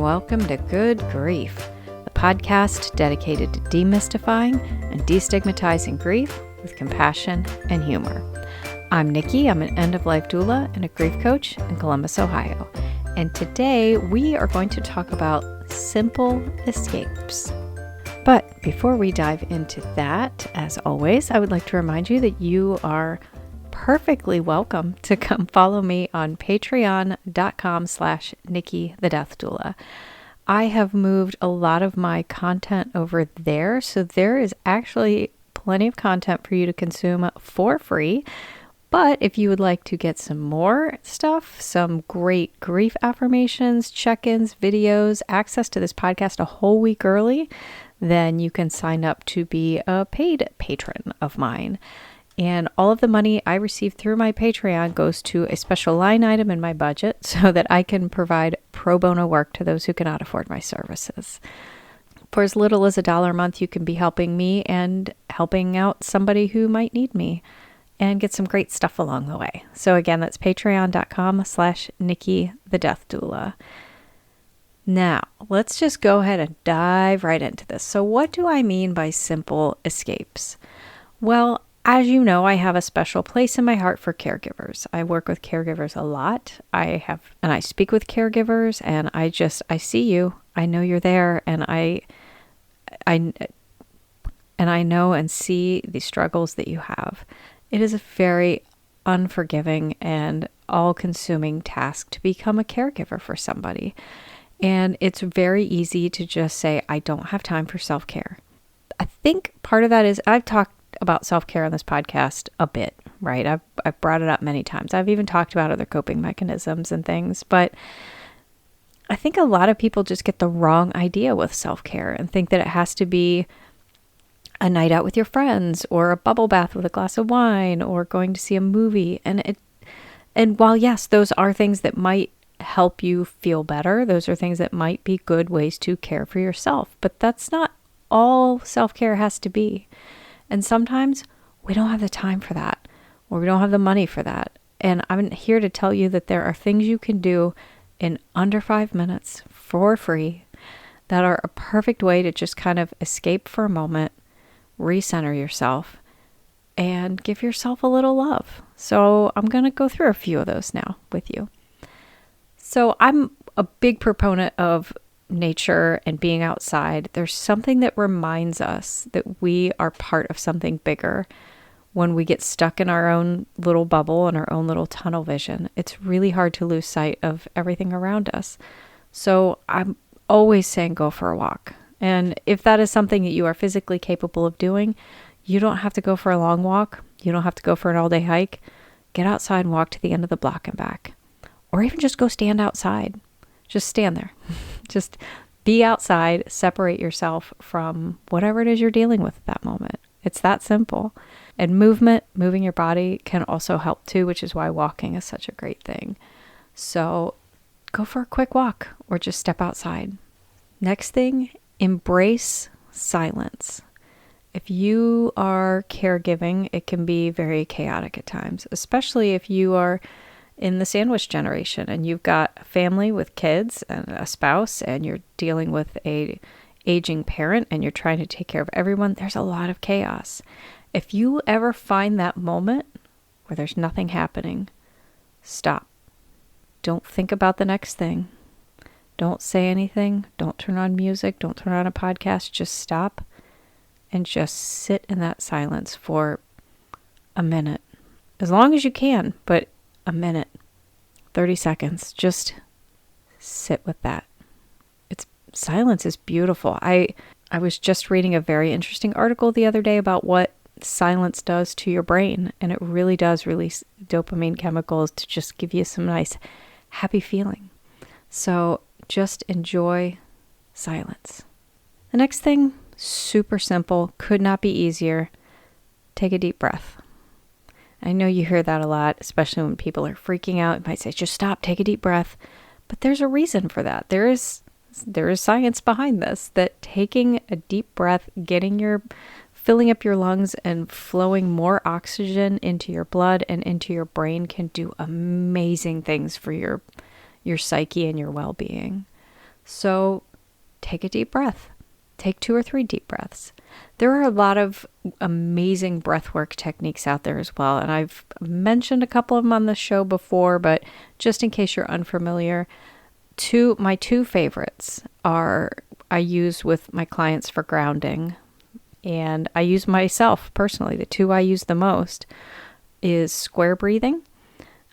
welcome to Good Grief, the podcast dedicated to demystifying and destigmatizing grief with compassion and humor. I'm Nikki. I'm an end-of-life doula and a grief coach in Columbus, Ohio. And today we are going to talk about simple escapes. But before we dive into that, as always, I would like to remind you that you are perfectly welcome to come follow me on patreon.com/Nikki the Death Doula. I have moved a lot of my content over there, so there is actually plenty of content for you to consume for free. But if you would like to get some more stuff, some great grief affirmations, check-ins, videos, access to this podcast a whole week early, then you can sign up to be a paid patron of mine. And all of the money I receive through my Patreon goes to a special line item in my budget so that I can provide pro bono work to those who cannot afford my services. For as little as $1 a month, you can be helping me and helping out somebody who might need me and get some great stuff along the way. So again, that's patreon.com/Nikki the Death Doula. Now, let's just go ahead and dive right into this. So what do I mean by simple escapes? Well, as you know, I have a special place in my heart for caregivers. I work with caregivers a lot. I speak with caregivers, and I see you. I know you're there, and I know and see the struggles that you have. It is a very unforgiving and all-consuming task to become a caregiver for somebody. And it's very easy to just say, I don't have time for self-care. I think part of that is I've talked about self-care on this podcast a bit, right? I've brought it up many times. I've even talked about other coping mechanisms and things, but I think a lot of people just get the wrong idea with self-care and think that it has to be a night out with your friends or a bubble bath with a glass of wine or going to see a movie. And while yes, those are things that might help you feel better, those are things that might be good ways to care for yourself, but that's not all self-care has to be. And sometimes we don't have the time for that, or we don't have the money for that. And I'm here to tell you that there are things you can do in under 5 minutes for free that are a perfect way to just kind of escape for a moment, recenter yourself, and give yourself a little love. So I'm going to go through a few of those now with you. So I'm a big proponent of nature and being outside. There's something that reminds us that we are part of something bigger when we get stuck in our own little bubble and our own little tunnel vision. It's really hard to lose sight of everything around us. So I'm always saying go for a walk. And if that is something that you are physically capable of doing, you don't have to go for a long walk. You don't have to go for an all-day hike. Get outside and walk to the end of the block and back. Or even just go stand outside. Just stand there. Just be outside, separate yourself from whatever it is you're dealing with at that moment. It's that simple. And moving your body can also help too, which is why walking is such a great thing. So go for a quick walk or just step outside. Next thing, embrace silence. If you are caregiving, it can be very chaotic at times, especially if you are in the sandwich generation and you've got a family with kids and a spouse and you're dealing with a aging parent and you're trying to take care of everyone. There's a lot of chaos. If you ever find that moment where there's nothing happening, stop. Don't think about the next thing. Don't say anything. Don't turn on music. Don't turn on a podcast. Just stop and just sit in that silence for a minute. As long as you can, but a minute, 30 seconds, just sit with that. Silence is beautiful. I was just reading a very interesting article the other day about what silence does to your brain, and it really does release dopamine chemicals to just give you some nice, happy feeling. So just enjoy silence. The next thing, super simple, could not be easier. Take a deep breath. I know you hear that a lot, especially when people are freaking out. You might say, just stop, take a deep breath. But there's a reason for that. There is science behind this, that taking a deep breath, filling up your lungs and flowing more oxygen into your blood and into your brain can do amazing things for your psyche and your well-being. So take a deep breath. Take 2 or 3 deep breaths. There are a lot of amazing breathwork techniques out there as well. And I've mentioned a couple of them on the show before, but just in case you're unfamiliar, my two favorites are I use with my clients for grounding, and I use myself personally. The two I use the most is square breathing.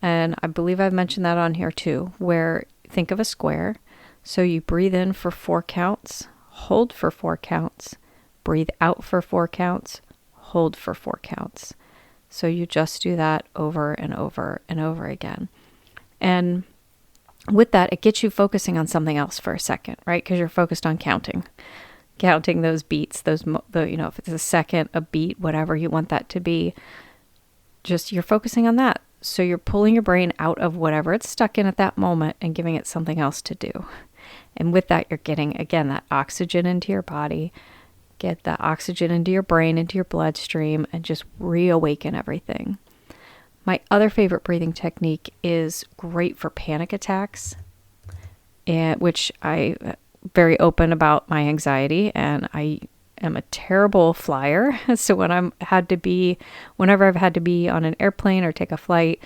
And I believe I've mentioned that on here too, where think of a square. So you breathe in for 4 counts, hold for 4 counts, breathe out for 4 counts, hold for 4 counts. So you just do that over and over and over again. And with that, it gets you focusing on something else for a second, right? Because you're focused on counting those beats, if it's a second, a beat, whatever you want that to be, just you're focusing on that. So you're pulling your brain out of whatever it's stuck in at that moment and giving it something else to do. And with that, you're getting, again, that oxygen into your body, get that oxygen into your brain, into your bloodstream, and just reawaken everything. My other favorite breathing technique is great for panic attacks, which I very open about my anxiety, and I am a terrible flyer. So whenever I've had to be on an airplane or take a flight,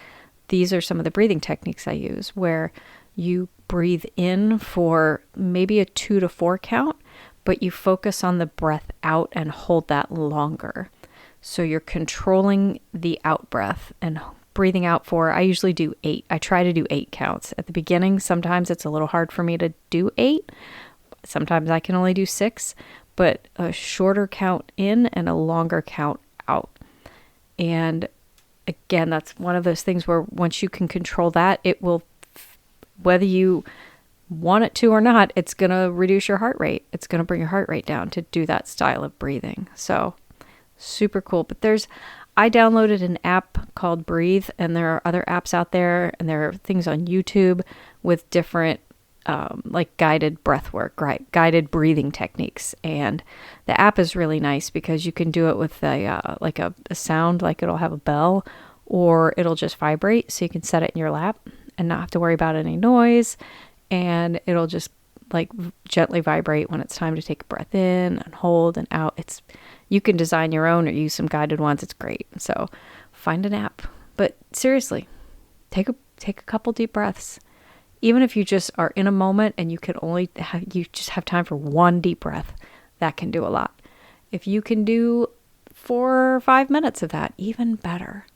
these are some of the breathing techniques I use, where you breathe in for maybe a 2 to 4 count, but you focus on the breath out and hold that longer. So you're controlling the out breath and breathing out for, I usually do 8. I try to do 8 counts. At the beginning, sometimes it's a little hard for me to do 8. Sometimes I can only do 6, but a shorter count in and a longer count out. And again, that's one of those things where once you can control that, it will, whether you want it to or not, it's going to reduce your heart rate. It's going to bring your heart rate down to do that style of breathing. So super cool. But I downloaded an app called Breathe, and there are other apps out there, and there are things on YouTube with different like guided breath work, right? Guided breathing techniques. And the app is really nice because you can do it with a sound, like it'll have a bell, or it'll just vibrate. So you can set it in your lap and not have to worry about any noise. And it'll just like gently vibrate when it's time to take a breath in and hold and out. You can design your own or use some guided ones. It's great. So find an app, but seriously, take a couple deep breaths. Even if you just are in a moment and you just have time for 1 deep breath, that can do a lot. If you can do 4 or 5 minutes of that, even better.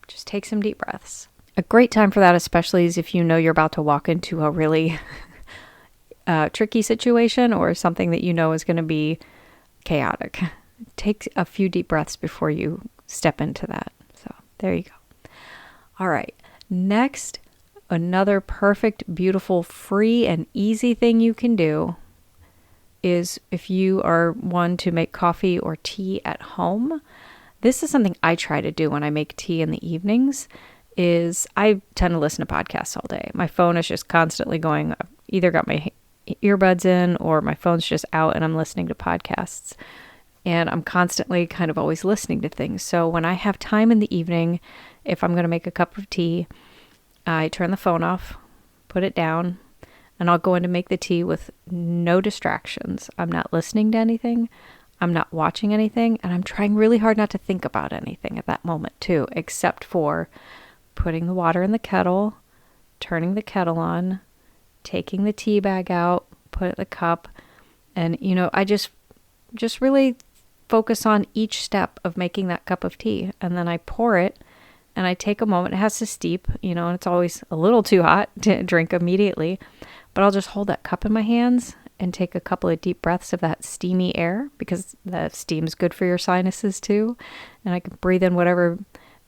Just take some deep breaths. A great time for that, especially, is if you know you're about to walk into a really tricky situation or something that you know is going to be chaotic. Take a few deep breaths before you step into that. So there you go. All right. Next, another perfect, beautiful, free, and easy thing you can do is if you are one to make coffee or tea at home. This is something I try to do when I make tea in the evenings. Is I tend to listen to podcasts all day. My phone is just constantly going. I've either got my earbuds in or my phone's just out and I'm listening to podcasts. And I'm constantly kind of always listening to things. So when I have time in the evening, if I'm going to make a cup of tea, I turn the phone off, put it down, and I'll go in to make the tea with no distractions. I'm not listening to anything. I'm not watching anything. And I'm trying really hard not to think about anything at that moment too, except for putting the water in the kettle, turning the kettle on, taking the tea bag out, put it in the cup. And, I just really focus on each step of making that cup of tea. And then I pour it. And I take a moment. It has to steep, and it's always a little too hot to drink immediately. But I'll just hold that cup in my hands and take a couple of deep breaths of that steamy air, because the steam is good for your sinuses too. And I can breathe in whatever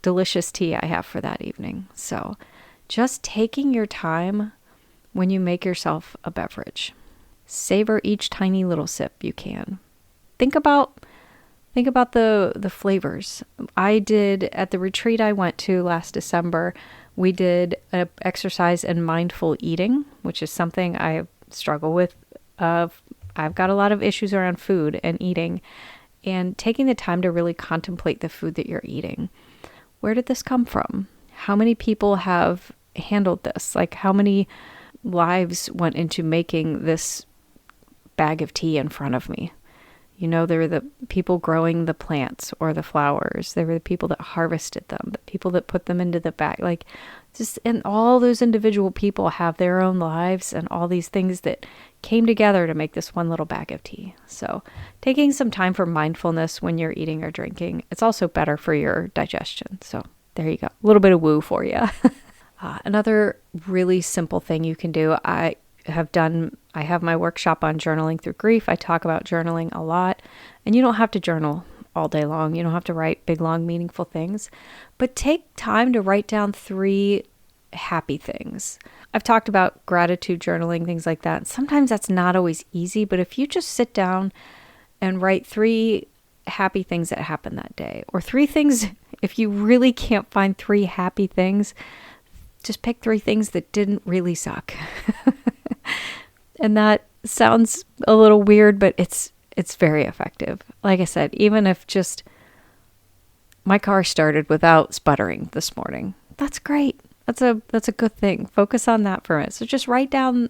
delicious tea I have for that evening. So just taking your time when you make yourself a beverage. Savor each tiny little sip you can. Think about the flavors. I did, at the retreat I went to last December, we did an exercise in mindful eating, which is something I struggle with. I've got a lot of issues around food and eating, and taking the time to really contemplate the food that you're eating. Where did this come from? How many people have handled this? Like, how many lives went into making this bag of tea in front of me. There were the people growing the plants or the flowers. There were the people that harvested them, the people that put them into the bag. And all those individual people have their own lives and all these things that came together to make this one little bag of tea. So taking some time for mindfulness when you're eating or drinking, it's also better for your digestion. So there you go. A little bit of woo for you. Another really simple thing you can do, I have my workshop on journaling through grief. I talk about journaling a lot, and you don't have to journal all day long. You don't have to write big, long, meaningful things, but take time to write down 3 happy things. I've talked about gratitude journaling, things like that. Sometimes that's not always easy, but if you just sit down and write 3 happy things that happened that day, or 3 things, if you really can't find 3 happy things, just pick 3 things that didn't really suck. And that sounds a little weird, but it's very effective. Like I said, even if just my car started without sputtering this morning, that's great. That's a good thing. Focus on that for a minute. So just write down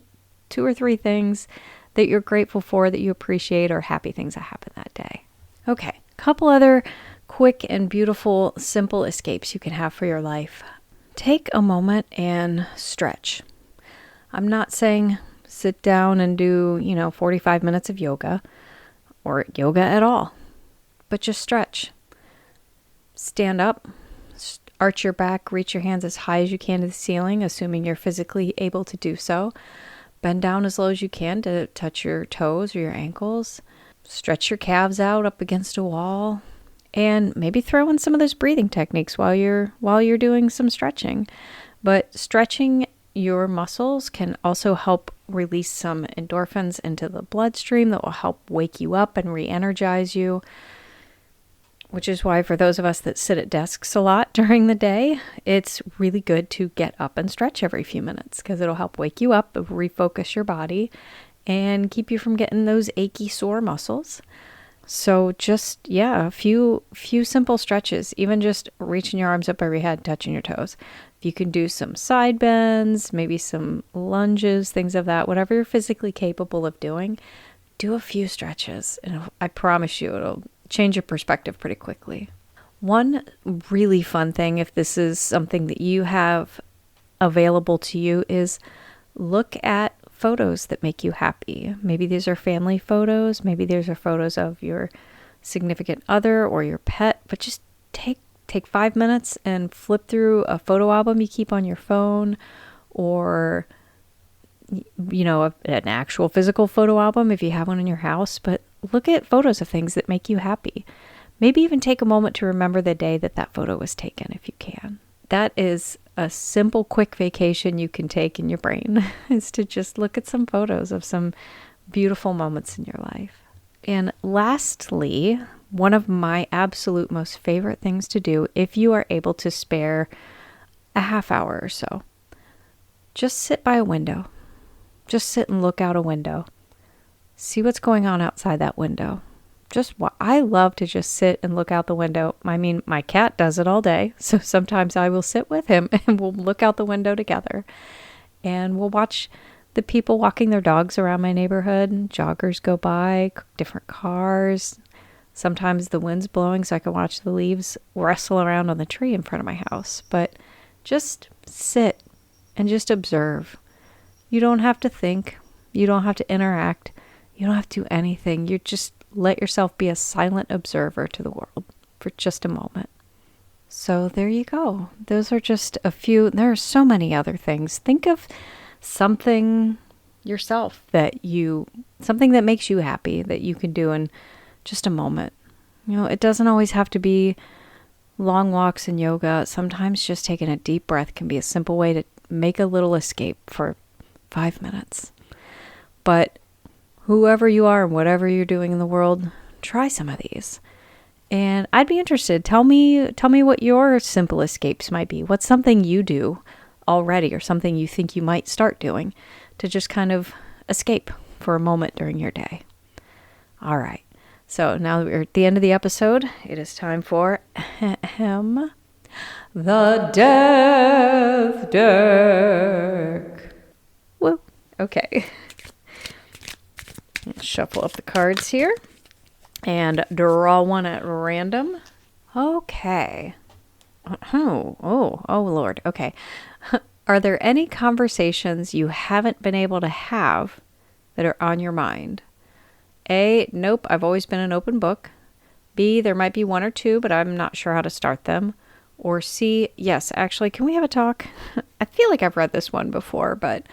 2 or 3 things that you're grateful for, that you appreciate, or happy things that happened that day. Okay, a couple other quick and beautiful, simple escapes you can have for your life. Take a moment and stretch. I'm not saying sit down and do, 45 minutes of yoga or yoga at all, but just stretch. Stand up, arch your back, reach your hands as high as you can to the ceiling, assuming you're physically able to do so. Bend down as low as you can to touch your toes or your ankles. Stretch your calves out up against a wall. And maybe throw in some of those breathing techniques while you're doing some stretching. But stretching your muscles can also help release some endorphins into the bloodstream that will help wake you up and re-energize you, which is why for those of us that sit at desks a lot during the day, it's really good to get up and stretch every few minutes because it'll help wake you up, refocus your body, and keep you from getting those achy, sore muscles. So just, a few simple stretches, even just reaching your arms up over your head, touching your toes. If you can do some side bends, maybe some lunges, things of that, whatever you're physically capable of doing, do a few stretches. And I promise you, it'll change your perspective pretty quickly. One really fun thing, if this is something that you have available to you, is look at photos that make you happy. Maybe these are family photos. Maybe these are photos of your significant other or your pet, but just take 5 minutes and flip through a photo album you keep on your phone, or, an actual physical photo album if you have one in your house, but look at photos of things that make you happy. Maybe even take a moment to remember the day that photo was taken if you can. That is a simple, quick vacation you can take in your brain, is to just look at some photos of some beautiful moments in your life. And lastly, one of my absolute most favorite things to do, if you are able to spare a half hour or so, just sit by a window. Just sit and look out a window. See what's going on outside that window. I love to just sit and look out the window. I mean, my cat does it all day. So sometimes I will sit with him and we'll look out the window together and we'll watch the people walking their dogs around my neighborhood. Joggers go by, different cars. Sometimes the wind's blowing so I can watch the leaves wrestle around on the tree in front of my house. But just sit and just observe. You don't have to think. You don't have to interact. You don't have to do anything. You just let yourself be a silent observer to the world for just a moment. So there you go. Those are just a few. There are so many other things. Think of something yourself something that makes you happy that you can do in just a moment. It doesn't always have to be long walks and yoga. Sometimes just taking a deep breath can be a simple way to make a little escape for 5 minutes. But whoever you are and whatever you're doing in the world, try some of these. And I'd be interested. Tell me what your simple escapes might be. What's something you do already or something you think you might start doing to just kind of escape for a moment during your day. All right. So now that we're at the end of the episode, it is time for the Death Deck. Woo. Okay. Let's shuffle up the cards here and draw one at random. Okay. Oh, Lord. Okay. Are there any conversations you haven't been able to have that are on your mind? A, nope, I've always been an open book. B, there might be one or two, but I'm not sure how to start them. Or C, yes, actually, can we have a talk? I feel like I've read this one before, but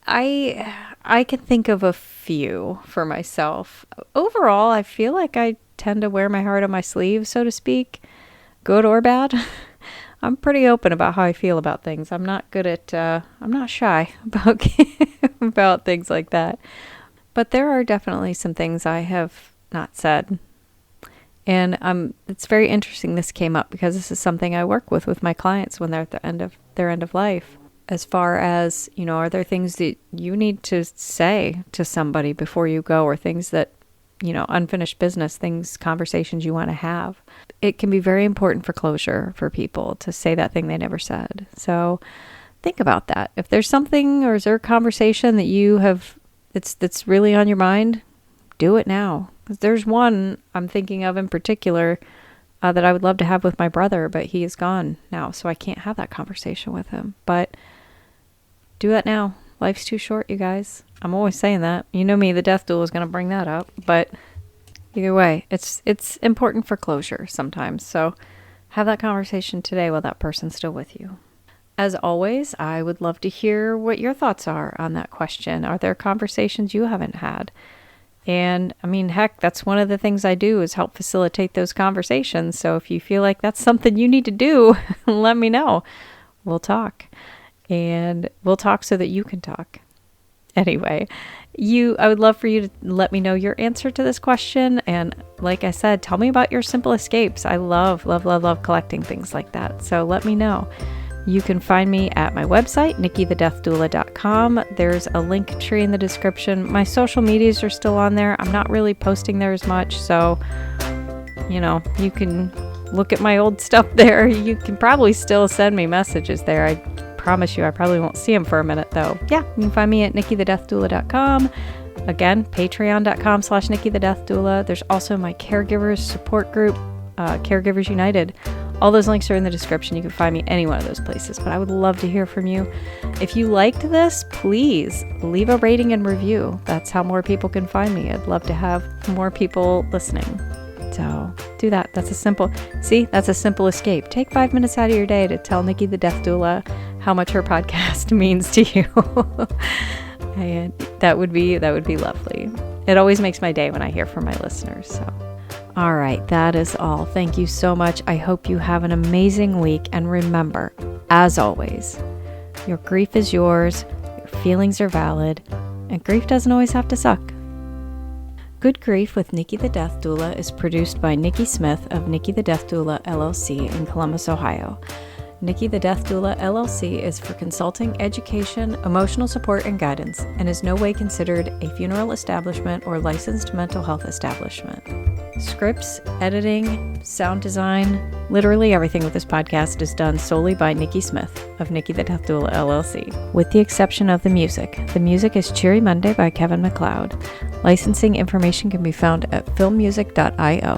I can think of a few for myself. Overall, I feel like I tend to wear my heart on my sleeve, so to speak, good or bad. I'm pretty open about how I feel about things. I'm not shy about about things like that. But there are definitely some things I have not said. And it's very interesting this came up because this is something I work with my clients when they're at the end of their end of life. As far as, are there things that you need to say to somebody before you go, or things that, unfinished business, conversations you want to have? It can be very important for closure for people to say that thing they never said. So think about that. If there's something, or is there a conversation that you have that's really on your mind, do it now. Because there's one I'm thinking of in particular that I would love to have with my brother, but he is gone now, so I can't have that conversation with him. But do that now. Life's too short, you guys. I'm always saying that. You know me, the death duel is going to bring that up. But either way, it's important for closure sometimes. So have that conversation today while that person's still with you. As always, I would love to hear what your thoughts are on that question. Are there conversations you haven't had? And heck, that's one of the things I do is help facilitate those conversations. So if you feel like that's something you need to do, let me know. We'll talk. And we'll talk so that you can talk. Anyway, I would love for you to let me know your answer to this question. And like I said, tell me about your simple escapes. I love collecting things like that. So let me know. You can find me at my website, nikkithedeathdoula.com. There's a link tree in the description. My social medias are still on there. I'm not really posting there as much. So, you can look at my old stuff there. You can probably still send me messages there. I promise you, I probably won't see them for a minute though. Yeah, you can find me at nikkithedeathdoula.com. Again, patreon.com/nikkithedeathdoula. There's also my caregivers support group, Caregivers United. All those links are in the description. You can find me any one of those places, but I would love to hear from you. If you liked this, please leave a rating and review. That's how more people can find me. I'd love to have more people listening. So do that. That's a simple escape. Take 5 minutes out of your day to tell Nikki the Death Doula how much her podcast means to you. And that would be lovely. It always makes my day when I hear from my listeners. So. All right, that is all. Thank you so much. I hope you have an amazing week. And remember, as always, your grief is yours, your feelings are valid, and grief doesn't always have to suck. Good Grief with Nikki the Death Doula is produced by Nikki Smith of Nikki the Death Doula LLC in Columbus, Ohio. Nikki the Death Doula LLC is for consulting, education, emotional support, and guidance, and is no way considered a funeral establishment or licensed mental health establishment. Scripts, editing, sound design, literally everything with this podcast is done solely by Nikki Smith of Nikki the Death Doula LLC, with the exception of the music. The music is Cheery Monday by Kevin MacLeod. Licensing information can be found at filmmusic.io.